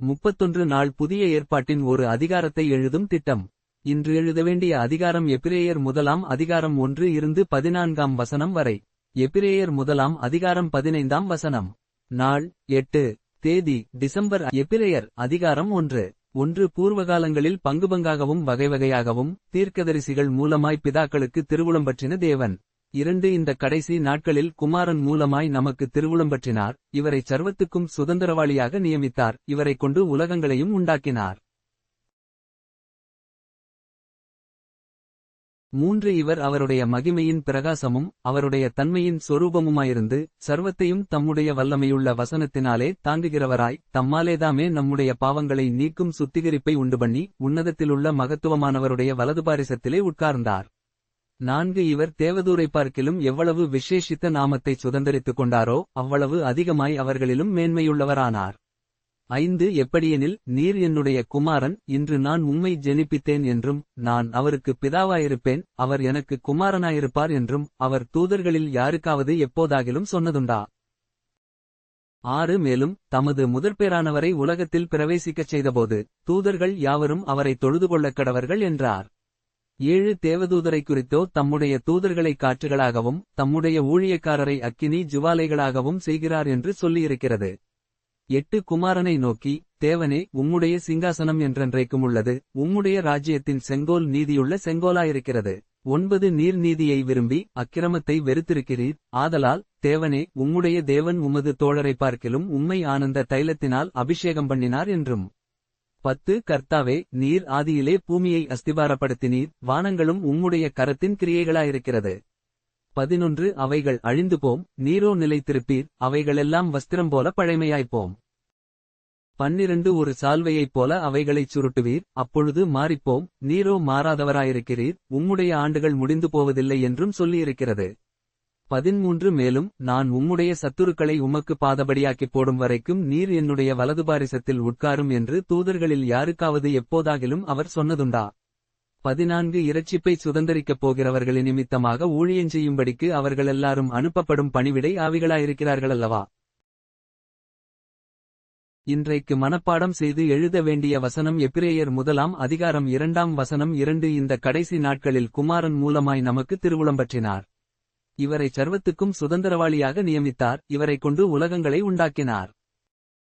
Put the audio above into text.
31 நாள் புதிய ஏற்பாட்டின் ஒரு அதிகாரத்தை எழுதும் திட்டம். இன்று எழுத வேண்டிய அதிகாரம் எபிரேயர் முதலாம் அதிகாரம் 1 இருந்து 14ஆம் வசனம் வரை. எபிரேயர் முதலாம் அதிகாரம் 15ஆம் வசனம். நாள் 8 தேதி டிசம்பர். எபிரேயர் அதிகாரம் 1 பூர்வகாலங்களில் பங்குபங்காகவும் வகைவகையாகவும் தீர்க்கதரிசிகள் மூலமாய் பிதாக்களுக்கு திருவுளம்பற்றின தேவன். 2 இந்த கடைசி நாட்களில் குமாரன் மூலமாய் நமக்கு திருவுளம்பற்றினார். இவரை சர்வத்துக்கும் சுதந்திரவாளியாக நியமித்தார். இவரைக் கொண்டு உலகங்களையும் உண்டாக்கினார். 3 இவர் அவருடைய மகிமையின் பிரகாசமும் அவருடைய தன்மையின் சொரூபமுமாயிருந்து சர்வத்தையும் தம்முடைய வல்லமையுள்ள வசனத்தினாலே தாங்குகிறவராய் தம்மாலேதாமே நம்முடைய பாவங்களை நீக்கும் சுத்திகரிப்பை உண்டுபண்ணி உன்னதத்திலுள்ள மகத்துவமானவருடைய வலதுபாரிசத்திலே உட்கார்ந்தார். 4 இவர் தேவதூரை பார்க்கிலும் எவ்வளவு விசேஷித்த நாமத்தை சுதந்தரித்துக் கொண்டாரோ அவ்வளவு அதிகமாய் அவர்களிலும் மேன்மையுள்ளவரானார். 5 எப்படியெனில் நீர் என்னுடைய குமாரன், இன்று நான் உம்மை ஜெனிப்பித்தேன் என்றும் நான் அவருக்கு பிதாவாயிருப்பேன், அவர் எனக்கு குமாரனாயிருப்பார் என்றும் அவர் தூதர்களில் யாருக்காவது எப்போதாகிலும் சொன்னதுண்டா? 6 மேலும் தமது முதற்பேரானவரை உலகத்தில் பிரவேசிக்கச் செய்தபோது தூதர்கள் யாவரும் அவரை தொழுதுகொள்ளக் கடவர்கள் என்றார். 7 தேவதூதரை குறித்தோ தம்முடைய தூதர்களை காற்றுகளாகவும் தம்முடைய ஊழியக்காரரை அக்கினி ஜுவாலைகளாகவும் செய்கிறார் என்று சொல்லியிருக்கிறது. 8 குமாரனை நோக்கி, தேவனே, உம்முடைய சிங்காசனம் என்றென்றைக்கும் உள்ளது, உம்முடைய ராஜ்யத்தின் செங்கோல் நீதியுள்ள செங்கோலாயிருக்கிறது. 9 நீர் நீதியை விரும்பி அக்கிரமத்தை வெறுத்திருக்கிறீர், ஆதலால் தேவனே, உம்முடைய தேவன் உமது தோழரை பார்க்கிலும் உம்மை ஆனந்த தைலத்தினால் அபிஷேகம் பண்ணினார் என்றும். 10 கர்த்தாவே, நீர் ஆதியிலே பூமியை அஸ்திபாரப்படுத்தினீர், வானங்களும் உம்முடைய கரத்தின் கிரியைகளாயிருக்கிறது. 11 அவைகள் அழிந்து போம், நீரோ நிலைத்திருப்பீர், அவைகளெல்லாம் வஸ்திரம் போல பழைமையாய்ப்போம். 12 ஒரு சால்வையைப் போல அவைகளைச் சுருட்டுவீர், அப்பொழுது மாறிப்போம், நீரோ மாறாதவராயிருக்கிறீர், உம்முடைய ஆண்டுகள் முடிந்து போவதில்லை என்றும் சொல்லியிருக்கிறது. 13 மேலும் நான் உம்முடைய சத்துருக்களை உமக்கு பாதபடியாக்கிப் போடும் வரைக்கும் நீர் என்னுடைய வலதுபாரிசத்தில் உட்காரும் என்று தூதர்களில் யாருக்காவது எப்போதாகிலும் அவர் சொன்னதுண்டா? 14 இரட்சிப்பை சுதந்தரிக்கப் போகிறவர்களின் நிமித்தமாக ஊழியஞ்செய்யும்படிக்கு அவர்களெல்லாரும் அனுப்பப்படும் பணிவிடை ஆவிகளாயிருக்கிறார்களல்லவா? இன்றைக்கு மனப்பாடம் செய்து எழுத வேண்டிய வசனம் எபிரேயர் முதலாம் அதிகாரம் 2ஆம் வசனம். 2 இந்த கடைசி நாட்களில் குமாரன் மூலமாய் நமக்கு திருவுளம்பற்றினார். இவரை சர்வத்துக்கும் சுதந்திரவாளியாக நியமித்தார். இவரைக் கொண்டு உலகங்களை உண்டாக்கினார்.